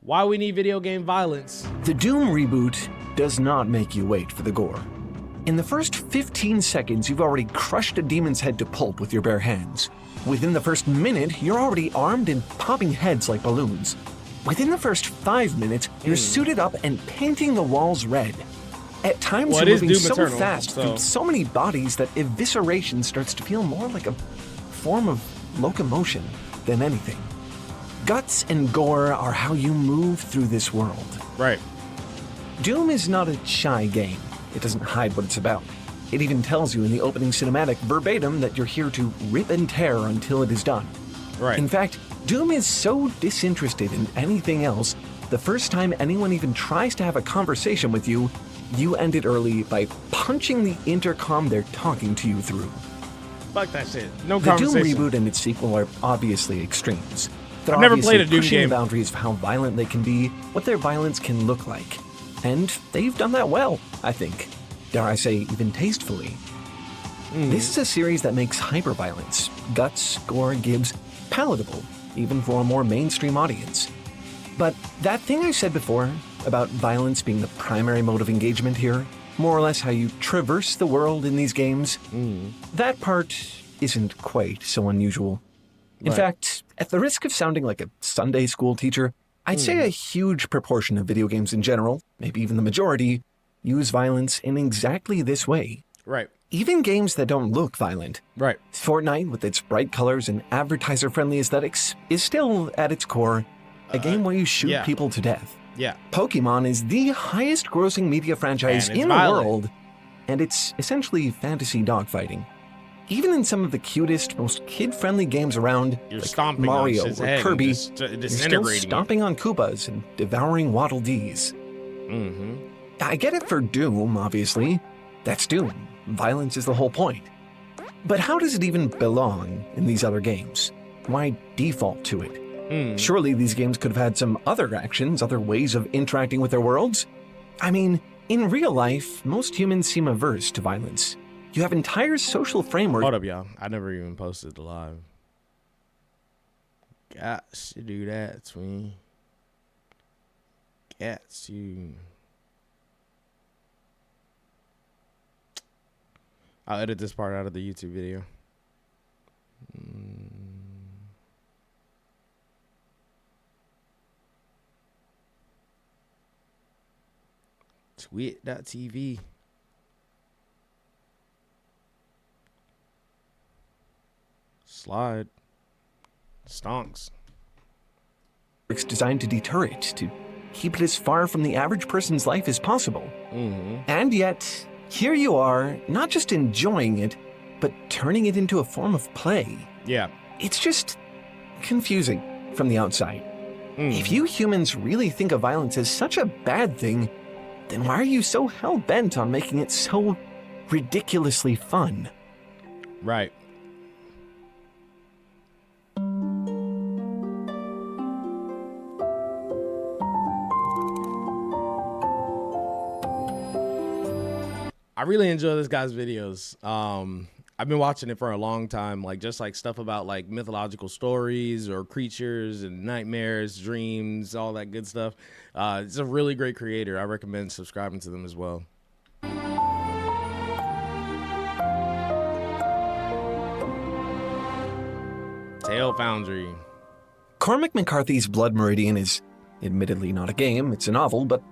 Why we need video game violence. The Doom reboot does not make you wait for the gore. In the first 15 seconds, you've already crushed a demon's head to pulp with your bare hands. Within the first minute, you're already armed and popping heads like balloons. Within the first 5 minutes, you're suited up and painting the walls red. At times, you're moving so fast through so many bodies that evisceration starts to feel more like a form of locomotion than anything. Guts and gore are how you move through this world. Right. Doom is not a shy game. It doesn't hide what it's about. It even tells you in the opening cinematic verbatim that you're here to rip and tear until it is done. Right. In fact, Doom is so disinterested in anything else, the first time anyone even tries to have a conversation with you, you end it early by punching the intercom they're talking to you through. Fuck that shit. No The Doom conversation. reboot and its sequel are obviously extremes. They're I've never obviously played a Doom pushing game. the boundaries of how violent they can be, what their violence can look like. And they've done that well, I think. Dare I say, even tastefully. This is a series that makes hyperviolence, guts, gore, gibbs palatable, even for a more mainstream audience. But that thing I said before about violence being the primary mode of engagement here, more or less how you traverse the world in these games, that part isn't quite so unusual. In fact, at the risk of sounding like a Sunday school teacher, I'd say a huge proportion of video games in general, maybe even the majority, use violence in exactly this way. Right. Even games that don't look violent. Right. Fortnite, with its bright colors and advertiser-friendly aesthetics, is still, at its core, a game where you shoot people to death. Yeah. Pokemon is the highest-grossing media franchise And it's in violent. the world, and it's essentially fantasy dogfighting. Even in some of the cutest, most kid-friendly games around, You're like stomping Mario on shit's or head and Kirby, just you're still disintegrating it. stomping on Koopas and devouring Waddle Dees. I get it for Doom, obviously. That's Doom. Violence is the whole point. But how does it even belong in these other games? Why default to it? Surely these games could have had some other actions, other ways of interacting with their worlds? I mean, in real life, most humans seem averse to violence. You have entire social frameworks. Hold up, y'all. I never even posted the live. Got to do that, twin. Got to. I'll edit this part out of the YouTube video. Twit.tv. Slide. Stonks. Designed to deter it, to keep it as far from the average person's life as possible. And yet, here you are, not just enjoying it, but turning it into a form of play. Yeah. It's just confusing from the outside. If you humans really think of violence as such a bad thing, then why are you so hell-bent on making it so ridiculously fun? Right. I really enjoy this guy's videos. I've been watching it for a long time, like just like stuff about like mythological stories or creatures and nightmares, dreams, all that good stuff. It's a really great creator. I recommend subscribing to them as well. Tail Foundry. Cormac McCarthy's Blood Meridian is admittedly not a game, it's a novel, but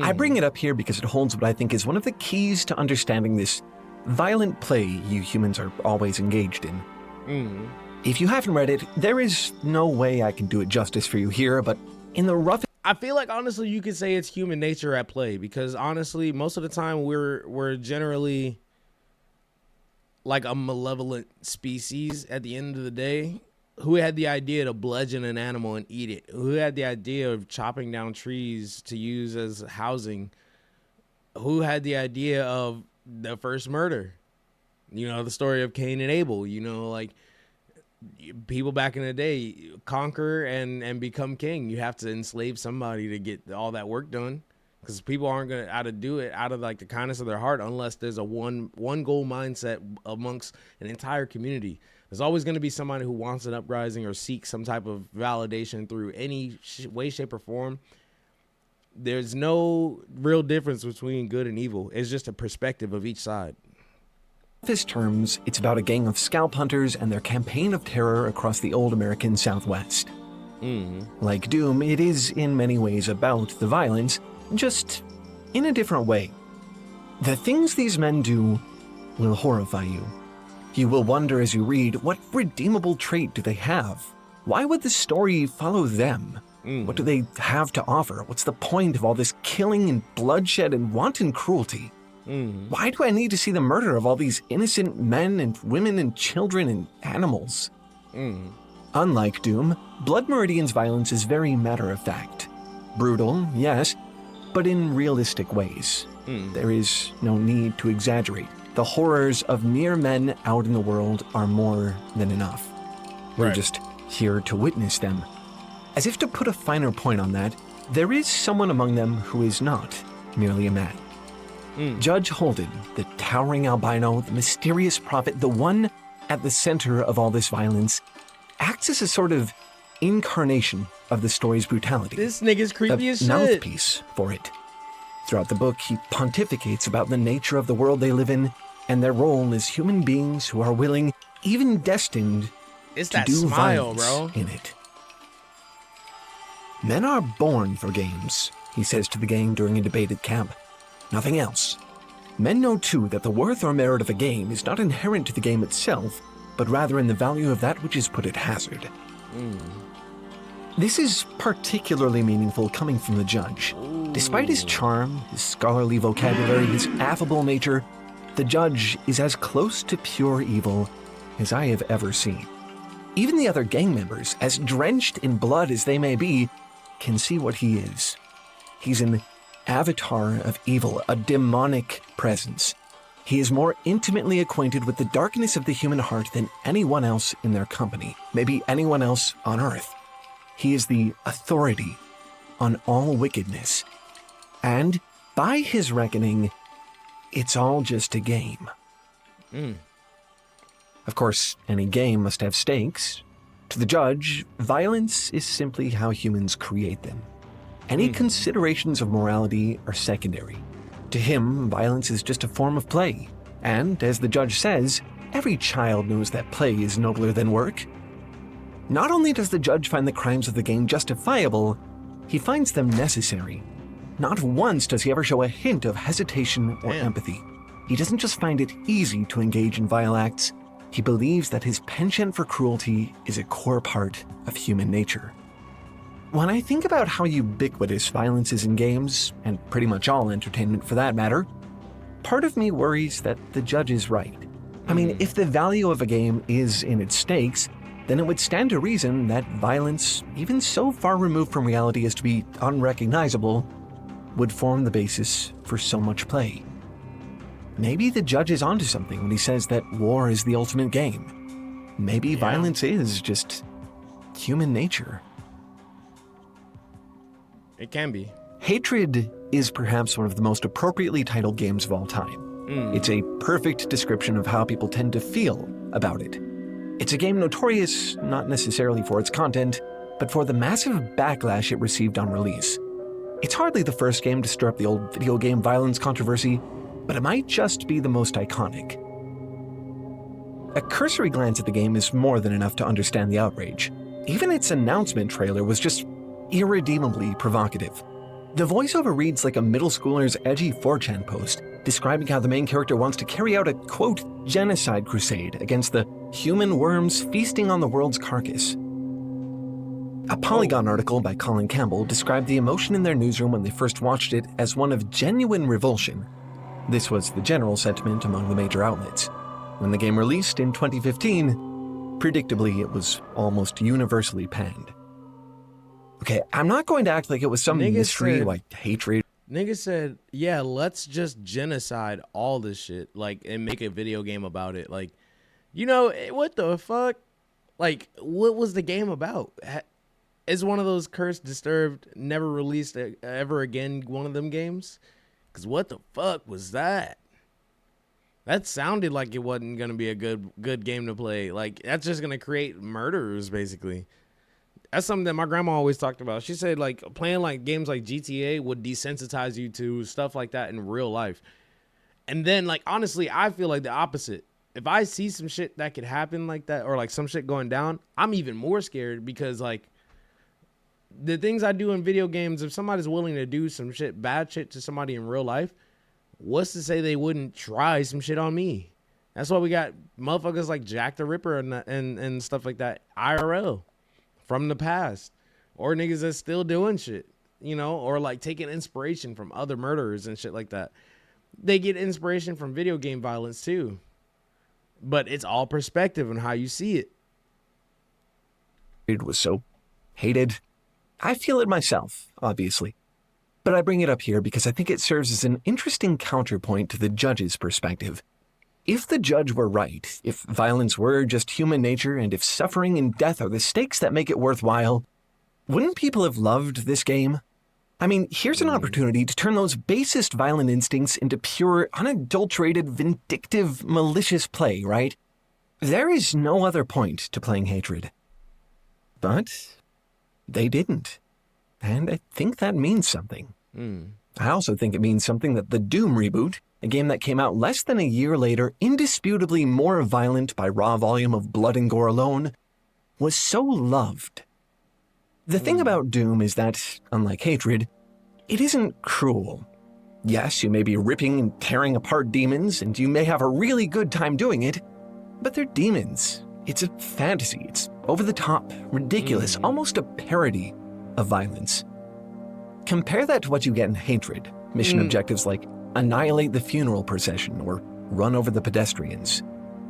I bring it up here because it holds what I think is one of the keys to understanding this violent play you humans are always engaged in. If you haven't read it, there is no way I can do it justice for you here, but in the rough... I feel like honestly you could say it's human nature at play, because honestly most of the time we're generally like a malevolent species at the end of the day. Who had the idea to bludgeon an animal and eat it? Who had the idea of chopping down trees to use as housing? Who had the idea of the first murder? You know, the story of Cain and Abel, you know, like people back in the day conquer and become king. You have to enslave somebody to get all that work done, because people aren't going to do it out of like the kindness of their heart unless there's a one goal mindset amongst an entire community. There's always going to be somebody who wants an uprising or seeks some type of validation through any way, shape, or form. There's no real difference between good and evil. It's just a perspective of each side. In this terms, it's about a gang of scalp hunters and their campaign of terror across the old American Southwest. Like Doom, it is in many ways about the violence, just in a different way. The things these men do will horrify you. You will wonder as you read, what redeemable trait do they have? Why would the story follow them? What do they have to offer? What's the point of all this killing and bloodshed and wanton cruelty? Why do I need to see the murder of all these innocent men and women and children and animals? Unlike Doom, Blood Meridian's violence is very matter-of-fact. Brutal, yes, but in realistic ways. There is no need to exaggerate. The horrors of mere men out in the world are more than enough. We're just here to witness them. As if to put a finer point on that, there is someone among them who is not merely a man. Judge Holden, the towering albino, the mysterious prophet, the one at the center of all this violence, acts as a sort of incarnation of the story's brutality. This nigga's creepy as shit. Mouthpiece for it. Throughout the book, he pontificates about the nature of the world they live in and their role as human beings who are willing, even destined, It's to that do smile, violence bro. in it. Men are born for games, he says to the gang during a debate at camp. Nothing else. Men know too that the worth or merit of a game is not inherent to the game itself, but rather in the value of that which is put at hazard. This is particularly meaningful coming from the judge. Despite his charm, his scholarly vocabulary, his affable nature, the judge is as close to pure evil as I have ever seen. Even the other gang members, as drenched in blood as they may be, can see what he is. He's an avatar of evil, a demonic presence. He is more intimately acquainted with the darkness of the human heart than anyone else in their company, maybe anyone else on Earth. He is the authority on all wickedness. And by his reckoning, it's all just a game. Of course, any game must have stakes. To the judge, violence is simply how humans create them. Any considerations of morality are secondary. To him, violence is just a form of play. And, as the judge says, every child knows that play is nobler than work. Not only does the judge find the crimes of the game justifiable, he finds them necessary. Not once does he ever show a hint of hesitation or empathy. He doesn't just find it easy to engage in vile acts, he believes that his penchant for cruelty is a core part of human nature. When I think about how ubiquitous violence is in games, and pretty much all entertainment for that matter, part of me worries that the judge is right. I mean, if the value of a game is in its stakes, then it would stand to reason that violence, even so far removed from reality as to be unrecognizable, would form the basis for so much play. Maybe the judge is onto something when he says that war is the ultimate game. Maybe violence is just human nature. It can be. Hatred is perhaps one of the most appropriately titled games of all time. It's a perfect description of how people tend to feel about it. It's a game notorious not necessarily for its content, but for the massive backlash it received on release. It's hardly the first game to stir up the old video game violence controversy, but it might just be the most iconic. A cursory glance at the game is more than enough to understand the outrage. Even its announcement trailer was just irredeemably provocative. The voiceover reads like a middle schooler's edgy 4chan post, describing how the main character wants to carry out a, quote, genocide crusade against the human worms feasting on the world's carcass. A Polygon article by Colin Campbell described the emotion in their newsroom when they first watched it as one of genuine revulsion. This was the general sentiment among the major outlets. When the game released in 2015, predictably it was almost universally panned. Okay, I'm not going to act like it was some mystery like hatred. Nigga said, yeah, let's just genocide all this shit, like, and make a video game about it. Like, you know, what the fuck? Like, what was the game about? Is one of those cursed, disturbed, never released ever again one of them games? Because what the fuck was that? That sounded like it wasn't gonna be a good game to play. Like that's just gonna create murderers, basically. That's something that my grandma always talked about. She said like playing like games like GTA would desensitize you to stuff like that in real life. And then like honestly, I feel like the opposite. If I see some shit that could happen like that, or like some shit going down, I'm even more scared because like the things I do in video games, if somebody's willing to do some shit, bad shit to somebody in real life, what's to say they wouldn't try some shit on me? That's why we got motherfuckers like Jack the Ripper and stuff like that IRL from the past, or niggas that's still doing shit, you know, or like taking inspiration from other murderers and shit like that. They get inspiration from video game violence too, but it's all perspective on how you see it. It was so hated. I feel it myself, obviously. But I bring it up here because I think it serves as an interesting counterpoint to the judge's perspective. If the judge were right, if violence were just human nature, and if suffering and death are the stakes that make it worthwhile, wouldn't people have loved this game? I mean, here's an opportunity to turn those basest violent instincts into pure, unadulterated, vindictive, malicious play, right? There is no other point to playing Hatred. But they didn't. And I think that means something. I also think it means something that the Doom reboot, a game that came out less than a year later, indisputably more violent by raw volume of blood and gore alone, was so loved. The thing about Doom is that, unlike Hatred, it isn't cruel. Yes, you may be ripping and tearing apart demons, and you may have a really good time doing it, but they're demons. It's a fantasy. It's over the top, ridiculous, almost a parody of violence. Compare that to what you get in Hatred, mission objectives like annihilate the funeral procession or run over the pedestrians.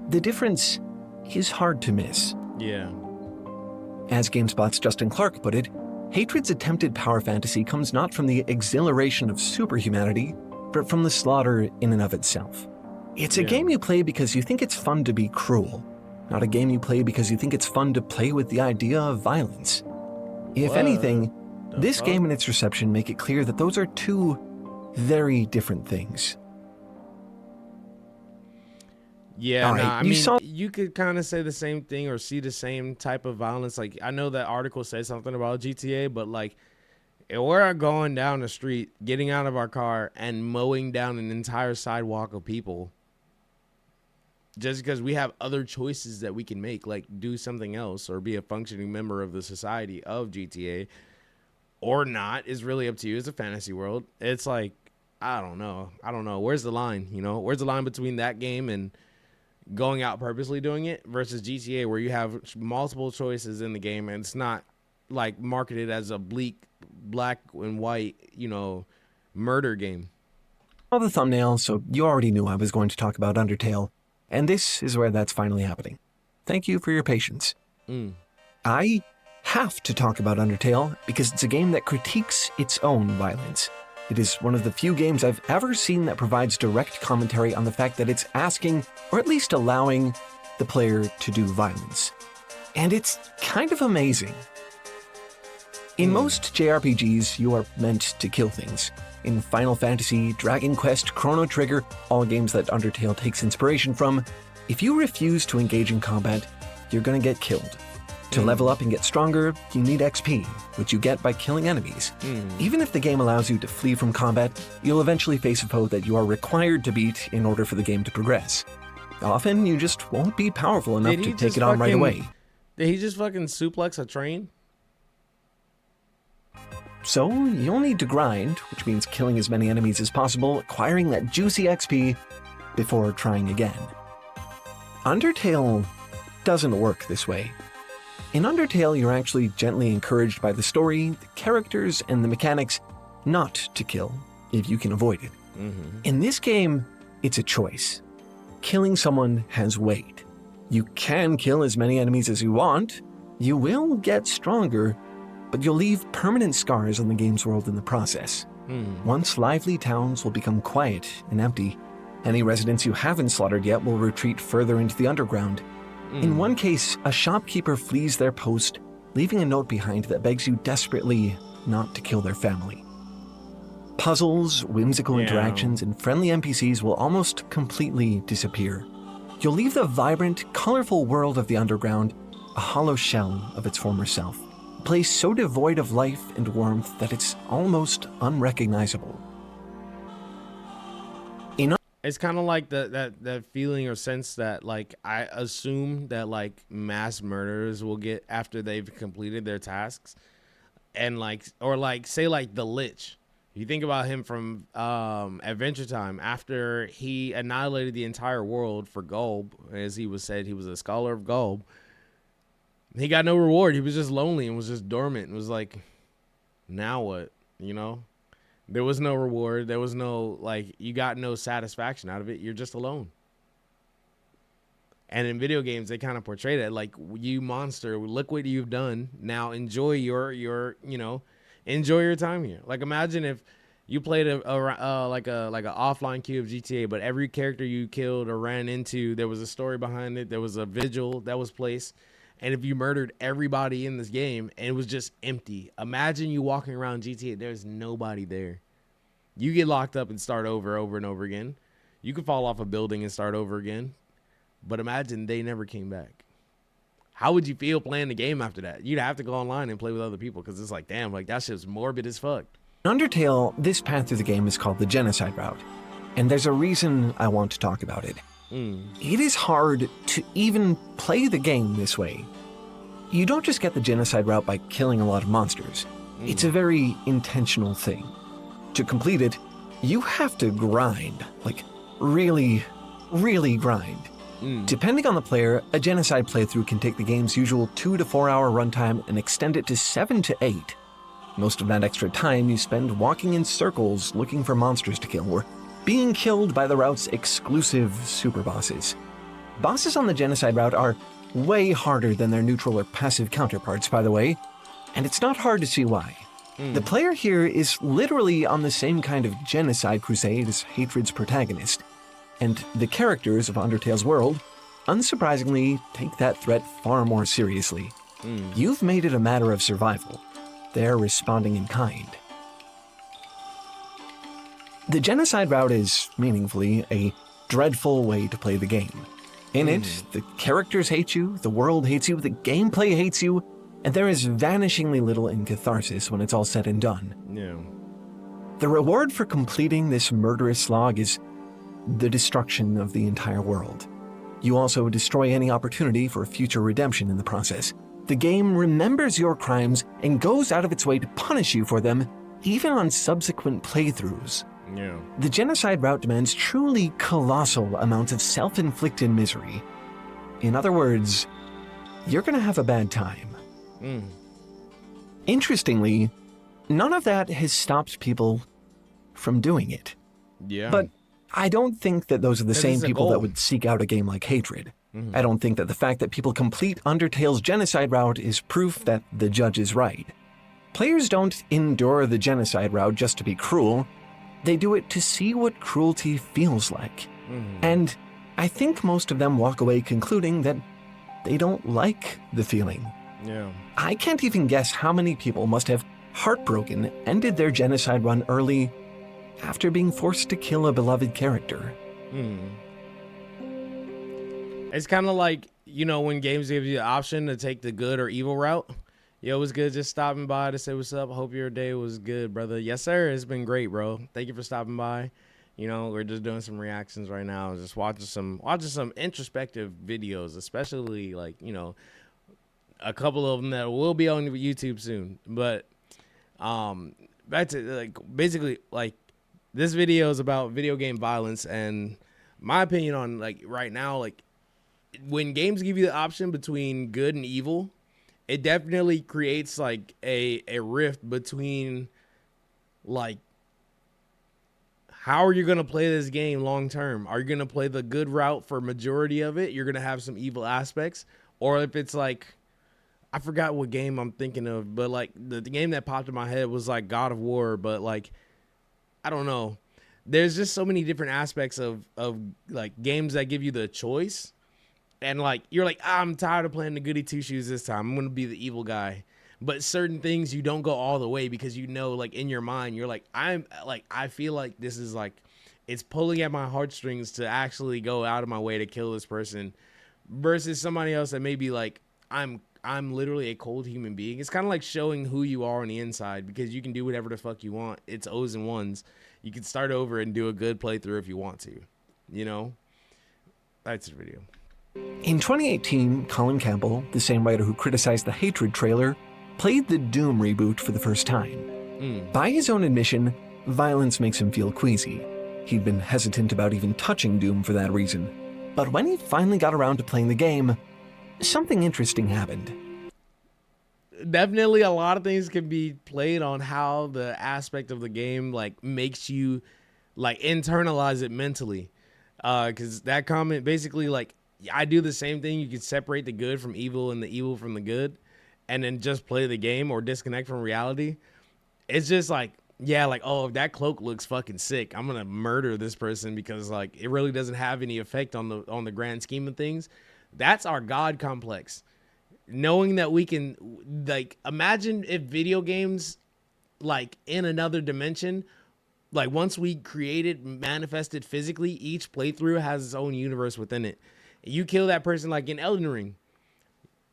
The difference is hard to miss. Yeah. As GameSpot's Justin Clark put it, Hatred's attempted power fantasy comes not from the exhilaration of superhumanity, but from the slaughter in and of itself. It's a game you play because you think it's fun to be cruel, not a game you play because you think it's fun to play with the idea of violence. If anything, this game and its reception make it clear that those are two very different things. Yeah, All right, I mean, you could kind of say the same thing or see the same type of violence. Like, I know that article said something about GTA, but like, if we're going down the street, getting out of our car and mowing down an entire sidewalk of people, just because we have other choices that we can make, like do something else or be a functioning member of the society of GTA or not, is really up to you. It's a fantasy world. It's like, I don't know. Where's the line? You know, where's the line between that game and going out purposely doing it versus GTA, where you have multiple choices in the game and it's not like marketed as a bleak black and white, you know, murder game. Well, the thumbnail, so you already knew I was going to talk about Undertale, and this is where that's finally happening. Thank you for your patience. I have to talk about Undertale because it's a game that critiques its own violence. It is one of the few games I've ever seen that provides direct commentary on the fact that it's asking, or at least allowing, the player to do violence. And it's kind of amazing. In most JRPGs, you are meant to kill things. In Final Fantasy, Dragon Quest, Chrono Trigger, all games that Undertale takes inspiration from, if you refuse to engage in combat, you're gonna get killed. To level up and get stronger, you need XP, which you get by killing enemies. Even if the game allows you to flee from combat, you'll eventually face a foe that you are required to beat in order for the game to progress. Often, you just won't be powerful enough to take it on right away. Did he just fucking suplex a train? So, you'll need to grind, which means killing as many enemies as possible, acquiring that juicy XP, before trying again. Undertale doesn't work this way. In Undertale, you're actually gently encouraged by the story, the characters, and the mechanics not to kill, if you can avoid it. In this game, it's a choice. Killing someone has weight. You can kill as many enemies as you want, you will get stronger, but you'll leave permanent scars on the game's world in the process. Once lively towns will become quiet and empty, any residents you haven't slaughtered yet will retreat further into the underground. In one case, a shopkeeper flees their post, leaving a note behind that begs you desperately not to kill their family. Puzzles, whimsical Yeah. interactions, and friendly NPCs will almost completely disappear. You'll leave the vibrant, colorful world of the underground a hollow shell of its former self, a place so devoid of life and warmth that it's almost unrecognizable. It's kind of like that feeling or sense that like I assume that like mass murderers will get after they've completed their tasks, and like or like say like the Lich. You think about him from Adventure Time after he annihilated the entire world for Gulb, as he was said he was a scholar of Gulb. He got no reward. He was just lonely and was just dormant and was like, now what? You know? There was no reward. There was no, like, you got no satisfaction out of it. You're just alone. And in video games, they kind of portray that, like, you monster, look what you've done. Now enjoy your enjoy your time here. Like, imagine if you played like an offline queue of GTA, but every character you killed or ran into, there was a story behind it. There was a vigil that was placed. And if you murdered everybody in this game and it was just empty, imagine you walking around GTA, there's nobody there. You get locked up and start over and over again. You could fall off a building and start over again. But imagine they never came back. How would you feel playing the game after that? You'd have to go online and play with other people because it's like, damn, like that shit's morbid as fuck. In Undertale, this path through the game is called the Genocide Route, and there's a reason I want to talk about it. It is hard to even play the game this way. You don't just get the Genocide Route by killing a lot of monsters. It's a very intentional thing. To complete it, you have to grind, like really, really grind. Depending on the player, a Genocide playthrough can take the game's usual 2 to 4 hour runtime and extend it to 7 to 8. Most of that extra time you spend walking in circles looking for monsters to kill or being killed by the route's exclusive super bosses. Bosses on the Genocide route are way harder than their neutral or passive counterparts, by the way, and it's not hard to see why. The player here is literally on the same kind of genocide crusade as Hatred's protagonist, and the characters of Undertale's world, unsurprisingly, take that threat far more seriously. You've made it a matter of survival. They're responding in kind. The Genocide route is, meaningfully, a dreadful way to play the game. In it, the characters hate you, the world hates you, the gameplay hates you, and there is vanishingly little in catharsis when it's all said and done. Yeah. The reward for completing this murderous slog is the destruction of the entire world. You also destroy any opportunity for future redemption in the process. The game remembers your crimes and goes out of its way to punish you for them, even on subsequent playthroughs. Yeah. The Genocide route demands truly colossal amounts of self-inflicted misery. In other words, you're gonna have a bad time. Interestingly, none of that has stopped people from doing it. Yeah. But I don't think that those are the 'Cause same it's a people that goal. would seek out a game like Hatred. I don't think that the fact that people complete Undertale's Genocide route is proof that the judge is right. Players don't endure the Genocide route just to be cruel. They do it to see what cruelty feels like. And I think most of them walk away concluding that they don't like the feeling. Yeah. I can't even guess how many people must have heartbroken ended their Genocide run early after being forced to kill a beloved character. It's kind of like, you know, when games give you the option to take the good or evil route. Yo, it was good just stopping by to say what's up. Hope your day was good, brother. Yes, sir. It's been great, bro. Thank you for stopping by. You know, we're just doing some reactions right now. Just watching some introspective videos, especially like, you know, a couple of them that will be on YouTube soon. But back to like basically like this video is about video game violence, and my opinion on like right now, like when games give you the option between good and evil, it definitely creates like a rift between like how are you going to play this game long term? Are you going to play the good route for majority of it? You're going to have some evil aspects, or if it's like I forgot what game I'm thinking of, but like the game that popped in my head was like God of War, but like I don't know. There's just so many different aspects of like games that give you the choice. And like you're like, I'm tired of playing the goody two shoes this time. I'm gonna be the evil guy. but certain things you don't go all the way because you know, like in your mind, you're like, I feel like this is like, it's pulling at my heartstrings to actually go out of my way to kill this person, versus somebody else that may be like, I'm literally a cold human being. It's kind of like showing who you are on the inside, because you can do whatever the fuck you want. It's O's and ones. You can start over and do a good playthrough if you want to, you know? That's the video. In 2018, Colin Campbell, the same writer who criticized the Hatred trailer, played the Doom reboot for the first time. By his own admission, violence makes him feel queasy. He'd been hesitant about even touching Doom for that reason. But when he finally got around to playing the game, something interesting happened. Definitely a lot of things can be played on how the aspect of the game like makes you like internalize it mentally. Because that comment basically, like, I do the same thing. You can separate the good from evil and the evil from the good, and then just play the game or disconnect from reality. It's just like, yeah, like, oh, if that cloak looks fucking sick, I'm gonna murder this person because like it really doesn't have any effect on the grand scheme of things. That's our God complex. Knowing that we can, like, imagine if video games, like, in another dimension, like, once we created, manifested physically, each playthrough has its own universe within it. You kill that person, like in Elden Ring.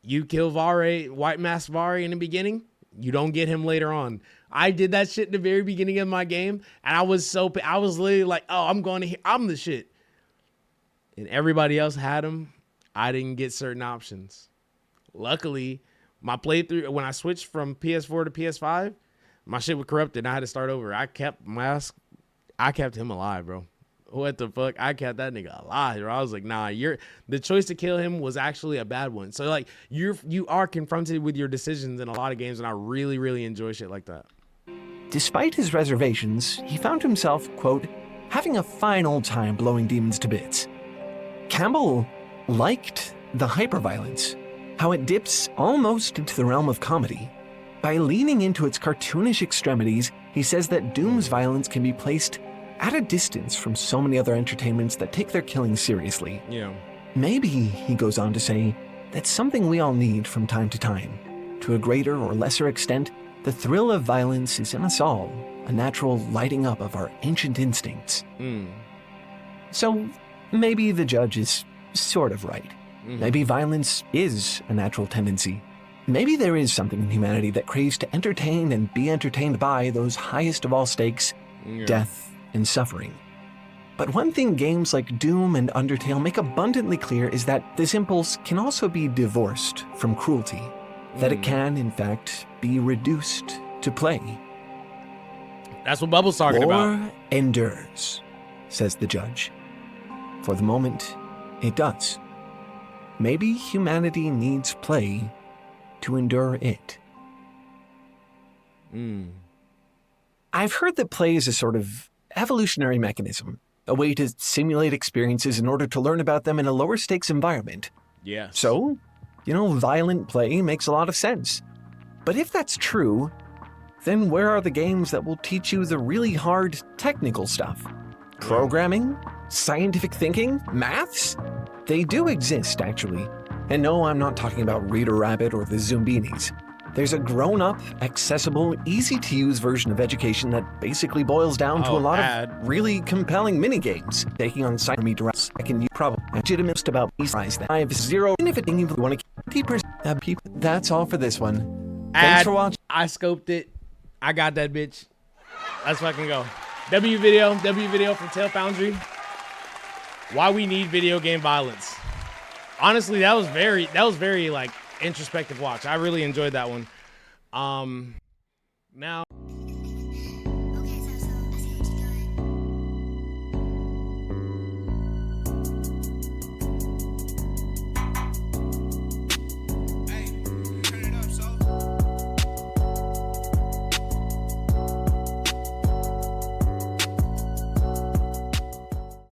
You kill Vare, White Mask Vare in the beginning, you don't get him later on. I did that shit in the very beginning of my game, and I was literally like, oh, I'm the shit. And everybody else had him. I didn't get certain options. Luckily, my playthrough, when I switched from PS4 to PS5, my shit was corrupted and I had to start over. I kept him alive, bro. What the fuck? I kept that nigga alive, bro. I was like, nah, the choice to kill him was actually a bad one. So like you are confronted with your decisions in a lot of games, and I really, really enjoy shit like that. Despite his reservations, he found himself, quote, having a fine old time blowing demons to bits. Campbell liked the hyperviolence, how it dips almost into the realm of comedy. By leaning into its cartoonish extremities, he says that Doom's violence can be placed at a distance from so many other entertainments that take their killing seriously. Yeah. Maybe, he goes on to say, that's something we all need from time to time. To a greater or lesser extent, the thrill of violence is in us all, a natural lighting up of our ancient instincts. So maybe the judge is sort of right. Maybe violence is a natural tendency. Maybe there is something in humanity that craves to entertain and be entertained by those highest of all stakes, death and suffering. But one thing games like Doom and Undertale make abundantly clear is that this impulse can also be divorced from cruelty, that it can, in fact, be reduced to play. That's what Bubble's talking about. War endures, says the judge. For the moment, it does. Maybe humanity needs play to endure it. I've heard that play is a sort of evolutionary mechanism, a way to simulate experiences in order to learn about them in a lower stakes environment. Yes. So, violent play makes a lot of sense. But if that's true, then where are the games that will teach you the really hard technical stuff? Programming? Scientific thinking? Maths? They do exist, actually. And no, I'm not talking about Reader Rabbit or the Zumbinis. There's a grown-up, accessible, easy-to-use version of education that basically boils down to a lot of really compelling mini-games. Taking on side me directs, I can probably legitimate about price that I have zero benefiting if you want to keep people. That's all for this one. Thanks for watching. I scoped it. I got that bitch. Let's fucking go. W video from Tail Foundry. Why we need video game violence. Honestly, that was very like introspective watch. I really enjoyed that one. Now